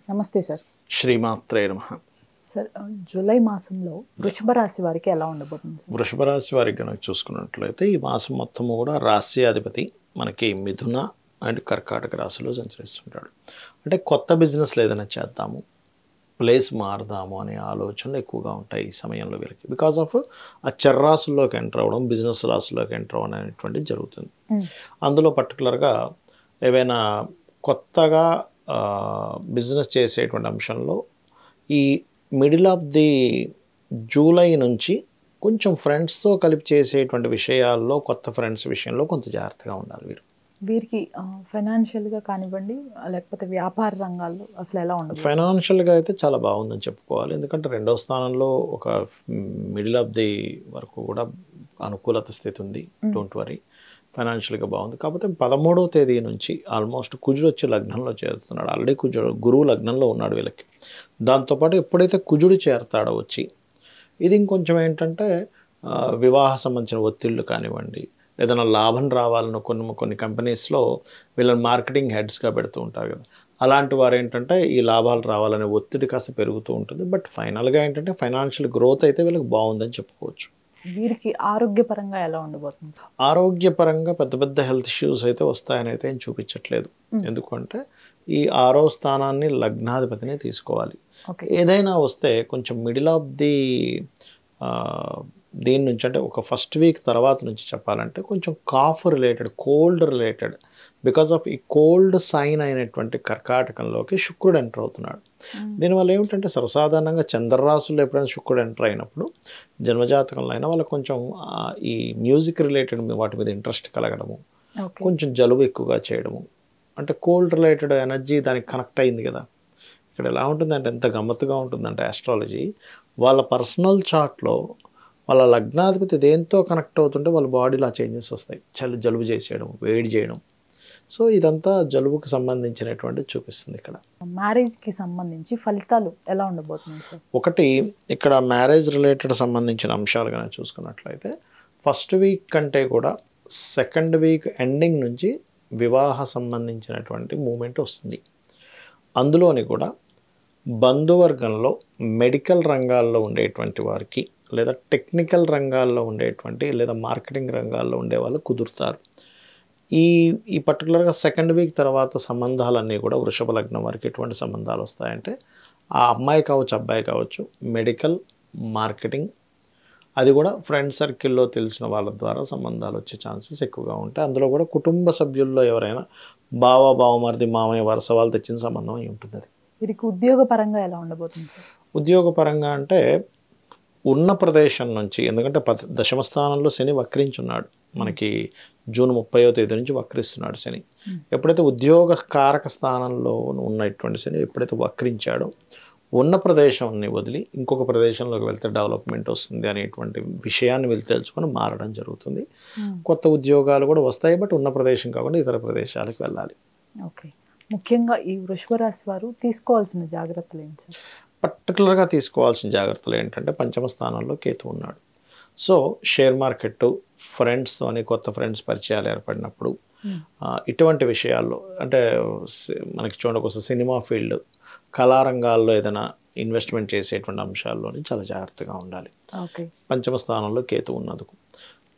నమస్తే సార్. శ్రీమాత్రే నమః. సార్ జూలై మాసంలో వృషభ రాశి వారికి ఎలా ఉండబోతుంది సార్? వృషభ రాశి వారికి కనుక చూసుకున్నట్లయితే ఈ మాసం మొత్తము కూడా రాశ్యాధిపతి మనకి మిథున అండ్ కర్కాటక రాశిలో సంచరిస్తుంటాడు. అంటే కొత్త బిజినెస్లు ఏదైనా చేద్దాము, ప్లేస్ మారుదాము అనే ఆలోచనలు ఎక్కువగా ఉంటాయి ఈ సమయంలో వీళ్ళకి. బికాస్ ఆఫ్ ఆ చర్రాసుల్లోకి ఎంటర్ అవ్వడం, బిజినెస్ రాశుల్లోకి ఎంటర్ అవ్వడం అనేటువంటిది జరుగుతుంది. అందులో పర్టికులర్గా ఏవైనా కొత్తగా బిజినెస్ చేసేటువంటి అంశంలో ఈ మిడిల్ ఆఫ్ ది జూలై నుంచి కొంచెం ఫ్రెండ్స్తో కలిపి చేసేటువంటి విషయాల్లో, కొత్త ఫ్రెండ్స్ విషయంలో కొంత జాగ్రత్తగా ఉండాలి వీరికి ఫైనాన్షియల్గా కానివ్వండి, లేకపోతే వ్యాపార రంగాల్లో అసలు ఎలా ఉండదు? ఫైనాన్షియల్గా అయితే చాలా బాగుందని చెప్పుకోవాలి. ఎందుకంటే రెండవ స్థానంలో ఒక మిడిల్ ఆఫ్ ది వరకు కూడా అనుకూలత స్థితి ఉంది. డోంట్ వరీ, ఫైనాన్షియల్గా బాగుంది. కాకపోతే 13వ తేదీ నుంచి ఆల్మోస్ట్ కుజుడు వచ్చి లగ్నంలో చేరుతున్నాడు. ఆల్రెడీ గురువు లగ్నంలో ఉన్నాడు వీళ్ళకి. దాంతోపాటు ఎప్పుడైతే కుజుడు చేరతాడో వచ్చి, ఇది ఇంకొంచెం ఏంటంటే వివాహ సంబంధించిన ఒత్తిళ్ళు కానివ్వండి, ఏదైనా లాభం రావాలని కొన్ని కంపెనీస్లో వీళ్ళని మార్కెటింగ్ హెడ్స్గా పెడుతూ ఉంటారు కదా, అలాంటి వారు ఏంటంటే ఈ లాభాలు రావాలనే ఒత్తిడి కాస్త పెరుగుతూ ఉంటుంది. బట్ ఫైనల్గా ఏంటంటే ఫైనాన్షియల్ గ్రోత్ అయితే వీళ్ళకి బాగుందని చెప్పుకోవచ్చు. వీరికి ఆరోగ్యపరంగా ఎలా ఉండబోతుంది? ఆరోగ్యపరంగా పెద్ద పెద్ద హెల్త్ ఇష్యూస్ అయితే వస్తాయని అయితే ఏం చూపించట్లేదు. ఎందుకంటే ఈ 6వ స్థానాన్ని లగ్నాధిపతిని తీసుకోవాలి. ఏదైనా వస్తే కొంచెం మిడిల్ ఆఫ్ ది దీని నుంచి, అంటే ఒక ఫస్ట్ వీక్ తర్వాత నుంచి చెప్పాలంటే కొంచెం cough related, cold related, because of ఈ కోల్డ్ సైన్ అయినటువంటి కర్కాటకంలోకి శుక్రుడు ఎంటర్ అవుతున్నాడు. దీనివల్ల ఏమిటంటే సర్వసాధారణంగా చంద్రరాశుల్లో ఎప్పుడైనా శుక్రుడు ఎంటర్ అయినప్పుడు జన్మజాతకంలో అయినా వాళ్ళకి కొంచెం ఈ మ్యూజిక్ రిలేటెడ్ వాటి మీద ఇంట్రెస్ట్ కలగడము, కొంచెం జలుబు ఎక్కువగా చేయడము, అంటే కోల్డ్ రిలేటెడ్ ఎనర్జీ దానికి కనెక్ట్ అయింది కదా. ఇక్కడ ఎలా ఉంటుందంటే ఎంత గమ్మత్తుగా ఉంటుందంటే ఆస్ట్రాలజీ వాళ్ళ పర్సనల్ చార్ట్లో వాళ్ళ లగ్నాధిపతి దేంతో కనెక్ట్ అవుతుంటే వాళ్ళ బాడీలో ఆ చేంజెస్ వస్తాయి. జలుబు చేసేయడం, వేడి చేయడం. సో ఇదంతా జలుబుకి సంబంధించినటువంటి చూపిస్తుంది. ఇక్కడ మ్యారేజ్కి సంబంధించి ఫలితాలు ఎలా ఉండబోతున్నాయి సార్? ఒకటి, ఇక్కడ మ్యారేజ్ రిలేటెడ్ సంబంధించిన అంశాలు కనుక చూసుకున్నట్లయితే ఫస్ట్ వీక్ కంటే కూడా సెకండ్ వీక్ ఎండింగ్ నుంచి వివాహ సంబంధించినటువంటి మూమెంట్ వస్తుంది. అందులోని కూడా బంధువర్గంలో మెడికల్ రంగాల్లో ఉండేటువంటి వారికి, లేదా టెక్నికల్ రంగాల్లో ఉండేటువంటి, లేదా మార్కెటింగ్ రంగాల్లో ఉండే వాళ్ళు కుదురుతారు. ఈ పర్టికులర్గా సెకండ్ వీక్ తర్వాత సంబంధాలన్నీ కూడా వృషభ లగ్నం వారికి ఎటువంటి సంబంధాలు వస్తాయంటే ఆ అమ్మాయి కావచ్చు, అబ్బాయి కావచ్చు, మెడికల్, మార్కెటింగ్, అది కూడా ఫ్రెండ్ సర్కిల్లో తెలిసిన వాళ్ళ ద్వారా సంబంధాలు వచ్చే ఛాన్సెస్ ఎక్కువగా ఉంటాయి. అందులో కూడా కుటుంబ సభ్యుల్లో ఎవరైనా బావమరిది, మామయ్య వరుస వాళ్ళు తెచ్చిన సంబంధం అయి ఉంటుంది. అది వీరికి ఉద్యోగపరంగా ఎలా ఉండబోతుంది సార్? ఉద్యోగపరంగా అంటే ఉన్న ప్రదేశం నుంచి, ఎందుకంటే దశమ స్థానంలో శని వక్రించున్నాడు. మనకి జూన్ 30వ తేదీ నుంచి వక్రిస్తున్నాడు శని. ఎప్పుడైతే ఉద్యోగ కారక స్థానంలో ఉన్నటువంటి శని ఎప్పుడైతే వక్రించాడో ఉన్న ప్రదేశాన్ని వదిలి ఇంకొక ప్రదేశంలోకి వెళ్తే డెవలప్మెంట్ వస్తుంది అనేటువంటి విషయాన్ని వీళ్ళు తెలుసుకొని మారడం జరుగుతుంది. కొత్త ఉద్యోగాలు కూడా వస్తాయి, బట్ ఉన్న ప్రదేశం కాకుండా ఇతర ప్రదేశాలకు వెళ్ళాలి. ఓకే, ముఖ్యంగా ఈ వృషభ రాశి వారు తీసుకోవాల్సిన జాగ్రత్తలు ఏంటి సార్? పర్టికులర్గా తీసుకోవాల్సిన జాగ్రత్తలు ఏంటంటే పంచమ స్థానంలో కేతు ఉన్నాడు. సో షేర్ మార్కెట్, ఫ్రెండ్స్ అని కొత్త ఫ్రెండ్స్ పరిచయాలు ఏర్పడినప్పుడు ఇటువంటి విషయాల్లో, అంటే మనకి చూడకొస్తే సినిమా ఫీల్డ్, కళారంగాల్లో ఏదైనా ఇన్వెస్ట్మెంట్ చేసేటువంటి అంశాల్లోని చాలా జాగ్రత్తగా ఉండాలి. పంచమ స్థానంలో కేతు ఉన్నందుకు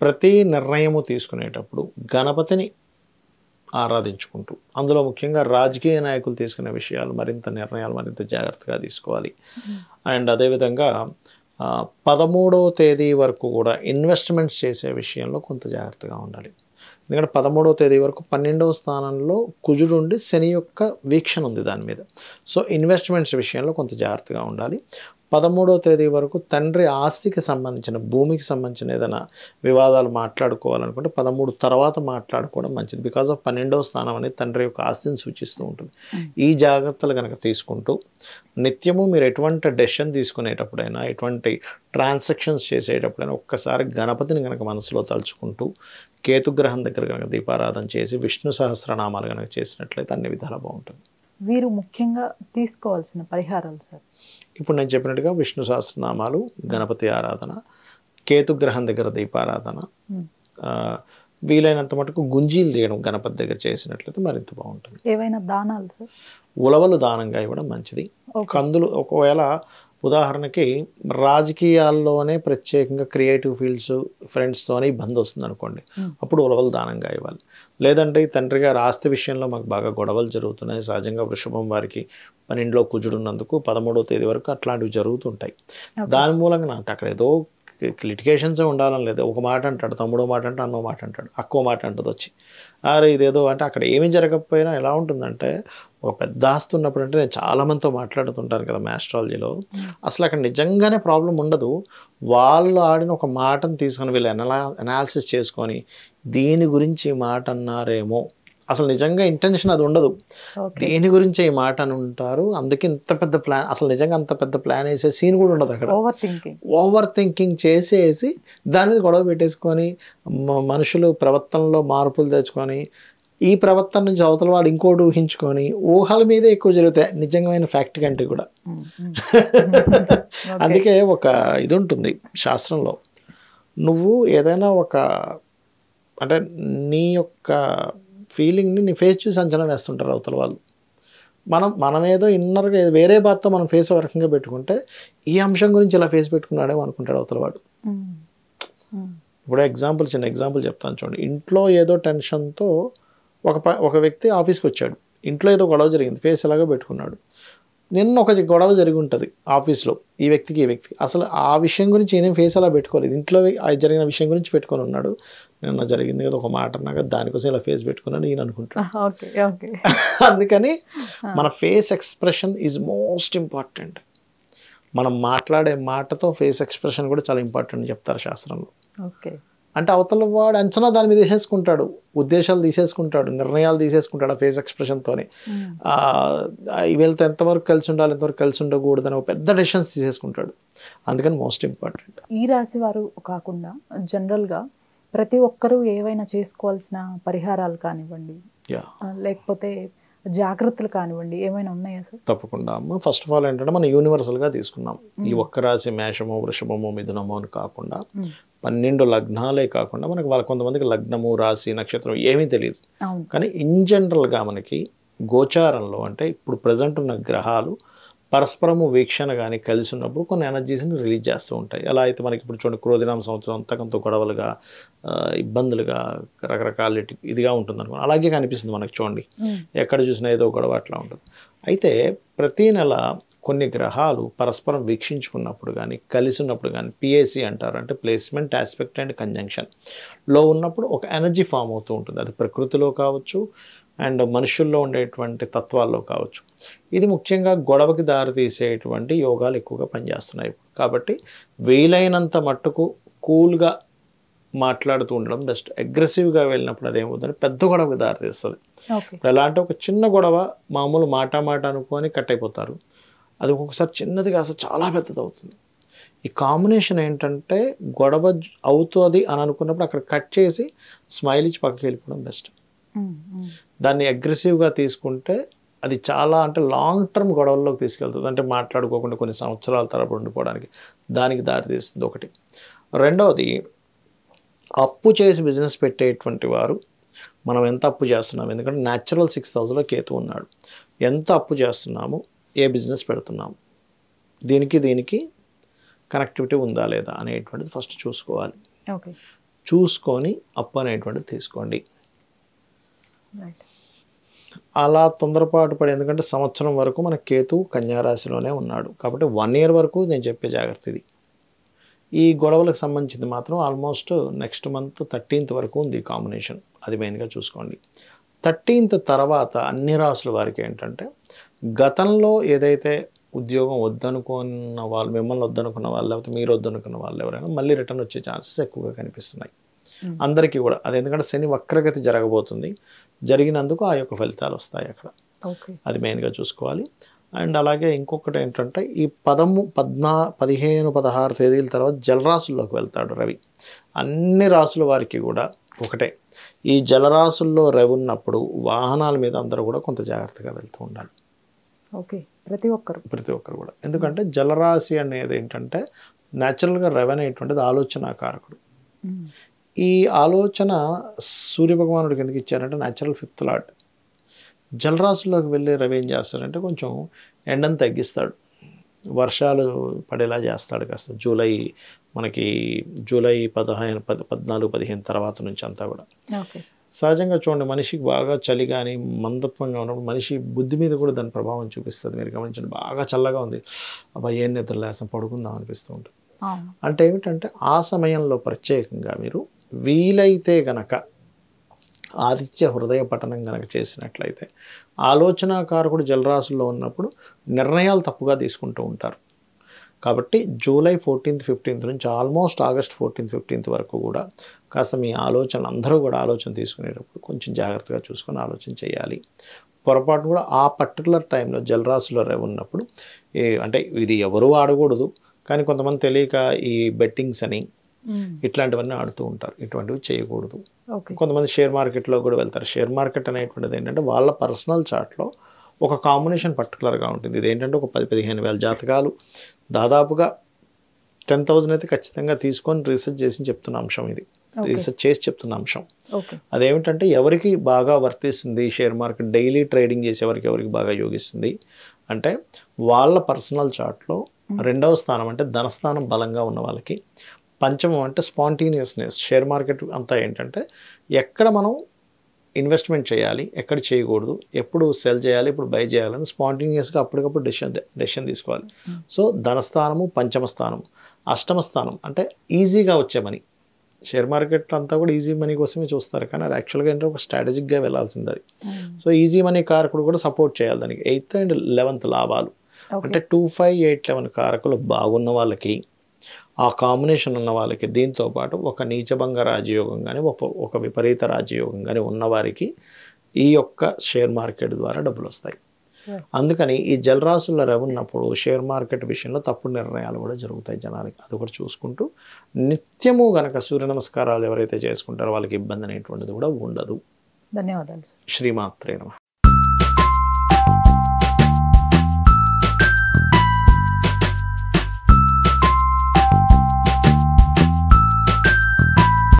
ప్రతి నిర్ణయము తీసుకునేటప్పుడు గణపతిని ఆరాధించుకుంటూ, అందులో ముఖ్యంగా రాజకీయ నాయకులు తీసుకునే విషయాలు నిర్ణయాలు మరింత జాగ్రత్తగా తీసుకోవాలి. అండ్ అదేవిధంగా 13వ తేదీ వరకు కూడా ఇన్వెస్ట్మెంట్స్ చేసే విషయంలో కొంత జాగ్రత్తగా ఉండాలి. ఎందుకంటే 13వ తేదీ వరకు 12వ స్థానంలో కుజుడు ఉండి శని యొక్క వీక్షణ ఉంది దాని మీద. సో ఇన్వెస్ట్మెంట్స్ విషయంలో కొంత జాగ్రత్తగా ఉండాలి. 13వ తేదీ వరకు తండ్రి ఆస్తికి సంబంధించిన, భూమికి సంబంధించిన ఏదైనా వివాదాలు మాట్లాడుకోవాలనుకుంటే 13 తర్వాత మాట్లాడుకోవడం మంచిది. బికాజ్ ఆఫ్ 12వ స్థానం అనేది తండ్రి యొక్క ఆస్తిని సూచిస్తూ ఉంటుంది. ఈ జాగ్రత్తలు కనుక తీసుకుంటూ నిత్యము మీరు ఎటువంటి డెసిషన్ తీసుకునేటప్పుడైనా, ఎటువంటి ట్రాన్సాక్షన్స్ చేసేటప్పుడైనా ఒక్కసారి గణపతిని కనుక మనసులో తలుచుకుంటూ కేతుగ్రహం దగ్గర కనుక దీపారాధన చేసి విష్ణు సహస్రనామాలు కనుక చేసినట్లయితే అన్ని విధాలా బాగుంటుంది. వీరు ముఖ్యంగా తీసుకోవాల్సిన పరిహారాలు సార్? ఇప్పుడు నేను చెప్పినట్టుగా విష్ణు సహస్రనామాలు, గణపతి ఆరాధన, కేతుగ్రహం దగ్గర దీపారాధన, వీలైనంత మటుకు గుంజీలు తీయడం గణపతి దగ్గర చేసినట్లయితే మరింత బాగుంటుంది. ఏవైనా దానాలు సార్? ఉలవలు దానంగా ఇవ్వడం మంచిది. కందులు ఒకవేళ ఉదాహరణకి రాజకీయాల్లోనే ప్రత్యేకంగా క్రియేటివ్ ఫీల్డ్స్ ఫ్రెండ్స్తోనే ఇబ్బంది వస్తుంది అనుకోండి, అప్పుడు ఉలవలు దానంగా ఇవ్వాలి. లేదంటే తండ్రి గారు ఆస్తి విషయంలో మాకు బాగా గొడవలు జరుగుతున్నాయి, సహజంగా వృషభం వారికి 12లో కుజుడున్నందుకు 13వ తేదీ వరకు అట్లాంటివి జరుగుతుంటాయి. దాని మూలంగా నాకు అక్కడ ఏదో లిటిగేషన్సే ఉండాలని లేదు. ఒక మాట అంటాడు, తమ్ముడో మాట అంటే అన్నో మాట అంటాడు, అక్కో మాట అంటుంది వచ్చి, అరే ఇదేదో అంటే అక్కడ ఏమీ జరగకపోయినా ఎలా ఉంటుందంటే ఒక పెద్ద ఆస్తి ఉన్నప్పుడు అంటే నేను చాలామందితో మాట్లాడుతుంటాను కదా మ్యాస్ట్రాలజీలో, అసలు అక్కడ నిజంగానే ప్రాబ్లం ఉండదు. వాళ్ళు ఆడిన ఒక మాటను తీసుకొని వీళ్ళు అనాలిసిస్ చేసుకొని దీని గురించి మాట అన్నారేమో, అసలు నిజంగా ఇంటెన్షన్ అది ఉండదు, దేని గురించి ఈ మాట అని ఉంటారు. అందుకే ఇంత పెద్ద ప్లాన్, అసలు నిజంగా అంత పెద్ద ప్లాన్ వేసే సీన్ కూడా ఉండదు అక్కడ. ఓవర్ థింకింగ్ చేసేసి దాని మీద గొడవ పెట్టేసుకొని మనుషులు ప్రవర్తనలో మార్పులు తెచ్చుకొని ఈ ప్రవర్తన నుంచి అవతల వాడు ఇంకోటి ఊహించుకొని ఊహల మీదే ఎక్కువ జరుగుతాయి నిజంగా ఫ్యాక్ట్ కంటే కూడా. అందుకే ఒక ఇది ఉంటుంది శాస్త్రంలో, నువ్వు ఏదైనా ఒక అంటే నీ యొక్క ఫీలింగ్ని నీ ఫేస్ చూసి అంచనా వేస్తుంటారు అవతల వాళ్ళు. మనమేదో ఇన్నర్గా వేరే బాధతో మనం ఫేస్ ఒక రకంగా పెట్టుకుంటే ఈ అంశం గురించి ఇలా ఫేస్ పెట్టుకున్నాడేమో అనుకుంటాడు అవతల వాడు. ఇప్పుడు చిన్న ఎగ్జాంపుల్ చెప్తాను చూడండి. ఇంట్లో ఏదో టెన్షన్తో ఒక వ్యక్తి ఆఫీస్కి వచ్చాడు, ఇంట్లో ఏదో గొడవ జరిగింది, ఫేస్ ఎలాగో పెట్టుకున్నాడు. నిన్న ఒక గొడవ జరిగి ఉంటుంది ఆఫీస్లో, ఈ వ్యక్తికి అసలు ఆ విషయం గురించి ఏనేం ఫేస్ అలా పెట్టుకోలేదు, ఇంట్లో జరిగిన విషయం గురించి పెట్టుకొని ఉన్నాడు. నిన్న జరిగింది కదా ఒక మాట అన్నాక దానికోసం ఇలా ఫేస్ పెట్టుకున్నాడు ఈయన అనుకుంటాడు. అందుకని మన face expression is most important. మనం మాట్లాడే మాటతో ఫేస్ ఎక్స్ప్రెషన్ కూడా చాలా ఇంపార్టెంట్ చెప్తారు శాస్త్రంలో. అంటే అవతల వాడు అంచనా దాని మీద తీసేసుకుంటాడు, ఉద్దేశాలు తీసేసుకుంటాడు, నిర్ణయాలు తీసేసుకుంటాడు ఆ ఫేస్ ఎక్స్ప్రెషన్తోనే. వీళ్ళతో ఎంతవరకు కలిసి ఉండాలి, ఎంతవరకు కలిసి ఉండకూడదని ఒక పెద్ద డెసిషన్స్ తీసేసుకుంటాడు. అందుకని మోస్ట్ ఇంపార్టెంట్. ఈ రాశి వారు కాకుండా జనరల్గా ప్రతి ఒక్కరూ ఏవైనా చేసుకోవాల్సిన పరిహారాలు కానివ్వండి, లేకపోతే జాగ్రత్తలు కానివ్వండి, ఏమైనా ఉన్నాయా సార్? తప్పకుండా అమ్మ. ఫస్ట్ ఆఫ్ ఆల్ ఏంటంటే మనం యూనివర్సల్గా తీసుకున్నాం. ఈ ఒక్క రాశి మేషమో వృషభమో మిథునమో అని కాకుండా 12 లగ్నాలే కాకుండా మనకి కొంతమందికి లగ్నము రాశి నక్షత్రం ఏమీ తెలియదు. కానీ ఇన్ జనరల్గా మనకి గోచారంలో అంటే ఇప్పుడు ప్రజెంట్ ఉన్న గ్రహాలు పరస్పరము వీక్షణ కానీ కలిసి ఉన్నప్పుడు కొన్ని ఎనర్జీస్ని రిలీజ్ చేస్తూ ఉంటాయి. ఎలా అయితే మనకి ఇప్పుడు చూడండి క్రోధినామ సంవత్సరం అంతా కొంత గొడవలుగా ఇబ్బందులుగా రకరకాల ఇదిగా ఉంటుంది అనుకో, అలాగే కనిపిస్తుంది మనకి. చూడండి ఎక్కడ చూసినా ఏదో గొడవ అట్లా ఉంటుంది. అయితే ప్రతీ నెల కొన్ని గ్రహాలు పరస్పరం వీక్షించుకున్నప్పుడు కానీ కలిసి ఉన్నప్పుడు కానీ పిఏసి అంటారు, అంటే ప్లేస్మెంట్ ఆస్పెక్ట్ అండ్ కంజంక్షన్లో ఉన్నప్పుడు ఒక ఎనర్జీ ఫామ్ అవుతూ ఉంటుంది. అది ప్రకృతిలో కావచ్చు అండ్ మనుషుల్లో ఉండేటువంటి తత్వాల్లో కావచ్చు. ఇది ముఖ్యంగా గొడవకి దారితీసేటువంటి యోగాలు ఎక్కువగా పనిచేస్తున్నాయి. కాబట్టి వీలైనంత మట్టుకు కూల్గా మాట్లాడుతూ ఉండడం బెస్ట్. అగ్రెసివ్గా వెళ్ళినప్పుడు అదేమవుతుందంటే పెద్ద గొడవకి దారితీస్తుంది. ఇప్పుడు ఎలా అంటే ఒక చిన్న గొడవ మామూలు మాట అనుకొని కట్ అయిపోతారు, అది ఒక్కొక్కసారి చిన్నదిగా అసలు చాలా పెద్దది అవుతుంది. ఈ కాంబినేషన్ ఏంటంటే గొడవ అవుతుంది అని అనుకున్నప్పుడు అక్కడ కట్ చేసి స్మైల్ ఇచ్చి పక్కకి వెళ్ళిపోవడం బెస్ట్. దాన్ని అగ్రెసివ్గా తీసుకుంటే అది చాలా అంటే లాంగ్ టర్మ్ గొడవల్లోకి తీసుకెళ్తుంది. అంటే మాట్లాడుకోకుండా కొన్ని సంవత్సరాల తరబడి ఉండిపోవడానికి దానికి దారితీస్తుంది ఒకటి. రెండవది, అప్పు చేసి బిజినెస్ పెట్టేటువంటి వారు మనం ఎంత అప్పు చేస్తున్నాము, ఎందుకంటే న్యాచురల్ 6th హౌస్లో కేతు ఉన్నాడు, ఎంత అప్పు చేస్తున్నాము, ఏ బిజినెస్ పెడుతున్నాము, దీనికి కనెక్టివిటీ ఉందా లేదా అనేటువంటిది ఫస్ట్ చూసుకోవాలి. చూసుకొని అప్పు అనేటువంటిది తీసుకోండి. అలా తొందరపాటు పడి, ఎందుకంటే సంవత్సరం వరకు మన కేతు కన్యారాశిలోనే ఉన్నాడు కాబట్టి 1 year వరకు నేను చెప్పే జాగ్రత్త ఇది. ఈ గొడవలకు సంబంధించింది మాత్రం ఆల్మోస్ట్ నెక్స్ట్ మంత్ 13th వరకు ఉంది కాంబినేషన్, అది మెయిన్గా చూసుకోండి. 13th తర్వాత అన్ని రాసుల వారికి ఏంటంటే గతంలో ఏదైతే ఉద్యోగం వద్దనుకున్న వాళ్ళు, మిమ్మల్ని వద్దనుకున్న వాళ్ళు, లేకపోతే మీరు వద్దనుకున్న వాళ్ళు ఎవరైనా మళ్ళీ రిటర్న్ వచ్చే ఛాన్సెస్ ఎక్కువగా కనిపిస్తున్నాయి అందరికీ కూడా. అది ఎందుకంటే శని వక్రగతి జరగబోతుంది, జరిగినందుకు ఆ యొక్క ఫలితాలు వస్తాయి అక్కడ, అది మెయిన్గా చూసుకోవాలి. అండ్ అలాగే ఇంకొకటి ఏంటంటే ఈ 15, 16 తేదీల తర్వాత జలరాశుల్లోకి వెళ్తాడు రవి. అన్ని రాసుల వారికి కూడా ఒకటే, ఈ జలరాశుల్లో రవి ఉన్నప్పుడు వాహనాల మీద అందరూ కూడా కొంత జాగ్రత్తగా వెళ్తూ ఉండాలి. ప్రతి ఒక్కరు కూడా. ఎందుకంటే జలరాశి అనేది ఏంటంటే న్యాచురల్గా రవి అనేటువంటిది ఆలోచనాకారకుడు. ఈ ఆలోచన సూర్యభగవానుడికి ఎందుకు ఇచ్చారంటే న్యాచురల్ 5th లార్డ్. జలరాశుల్లోకి వెళ్ళే రవి ఏం చేస్తాడంటే కొంచెం ఎండను తగ్గిస్తాడు, వర్షాలు పడేలా చేస్తాడు కాస్త. మనకి జూలై 14, 15 తర్వాత నుంచి అంతా కూడా. సహజంగా చూడండి, మనిషికి బాగా చలి కానీ మందత్వంగా ఉన్నప్పుడు మనిషి బుద్ధి మీద కూడా దాని ప్రభావం చూపిస్తుంది. మీరు గమనించండి, బాగా చల్లగా ఉంది, అబ్బా ఏం నిద్రలేస్తాం పడుకుందాం అనిపిస్తూ ఉంటుంది. అంటే ఏమిటంటే ఆ సమయంలో ప్రత్యేకంగా మీరు వీలైతే గనక ఆదిత్య హృదయ పఠనం కనుక చేసినట్లయితే, ఆలోచనాకారకుడు జలరాశుల్లో ఉన్నప్పుడు నిర్ణయాలు తప్పుగా తీసుకుంటూ ఉంటారు. కాబట్టి జూలై 14th, 15th నుంచి ఆల్మోస్ట్ ఆగస్ట్ 14th, 15th వరకు కూడా కాస్త మీ ఆలోచనలు అందరూ కూడా ఆలోచన తీసుకునేటప్పుడు కొంచెం జాగ్రత్తగా చూసుకొని ఆలోచన చేయాలి. పొరపాటు కూడా ఆ పర్టికులర్ టైంలో జలరాశిలో ఉన్నప్పుడు అంటే ఇది ఎవరూ ఆడకూడదు, కానీ కొంతమంది తెలియక ఈ బెట్టింగ్స్ అని ఇట్లాంటివన్నీ ఆడుతూ ఉంటారు. ఇటువంటివి చేయకూడదు. కొంతమంది షేర్ మార్కెట్లో కూడా వెళ్తారు. షేర్ మార్కెట్ అనేటువంటిది ఏంటంటే వాళ్ళ పర్సనల్ చార్ట్లో ఒక కాంబినేషన్ పర్టికులర్గా ఉంటుంది. ఇదేంటంటే ఒక 10-15 వేల జాతకాలు దాదాపుగా 10,000 అయితే ఖచ్చితంగా తీసుకొని రీసెర్చ్ చేసి చెప్తున్న అంశం ఇది. రీసెర్చ్ చేసి చెప్తున్న అంశం అదేమిటంటే ఎవరికి బాగా వర్తిస్తుంది షేర్ మార్కెట్, డైలీ ట్రేడింగ్ చేసే ఎవరికి బాగా యోగిస్తుంది అంటే వాళ్ళ పర్సనల్ చార్ట్లో 2వ స్థానం అంటే ధనస్థానం బలంగా ఉన్న వాళ్ళకి, పంచమం అంటే స్పాంటేనియస్నెస్. షేర్ మార్కెట్ అంతా ఏంటంటే ఎక్కడ మనం ఇన్వెస్ట్మెంట్ చేయాలి, ఎక్కడ చేయకూడదు, ఎప్పుడు సెల్ చేయాలి, ఇప్పుడు బై చేయాలని స్పాంటేనియస్గా అప్పటికప్పుడు డెసిషన్ తీసుకోవాలి. సో ధనస్థానము, పంచమ స్థానం, అష్టమ స్థానం అంటే ఈజీగా వచ్చే మనీ. షేర్ మార్కెట్ అంతా కూడా ఈజీ మనీ కోసమే చూస్తారు, కానీ అది యాక్చువల్గా ఏంటంటే ఒక స్ట్రాటజిక్గా వెళ్ళాల్సింది అది. సో ఈజీ మనీ కారకుడు కూడా సపోర్ట్ చేయాలి దానికి. 8th and 11th లాభాలు అంటే 2, 5, 8, 11 కారకులు బాగున్న వాళ్ళకి, ఆ కాంబినేషన్ ఉన్న వాళ్ళకి, దీంతోపాటు ఒక నీచభంగ రాజయోగం కానీ ఒక విపరీత రాజయోగం కానీ ఉన్నవారికి ఈ యొక్క షేర్ మార్కెట్ ద్వారా డబ్బులు వస్తాయి. అందుకని ఈ జలరాశుల్లో ఉన్నప్పుడు షేర్ మార్కెట్ విషయంలో తప్పుడు నిర్ణయాలు కూడా జరుగుతాయి జనాలకి. అది కూడా చూసుకుంటూ నిత్యము గనక సూర్య నమస్కారాలు ఎవరైతే చేసుకుంటారో వాళ్ళకి ఇబ్బంది అనేటువంటిది కూడా ఉండదు. ధన్యవాదాలు. శ్రీమాత్రే నమః.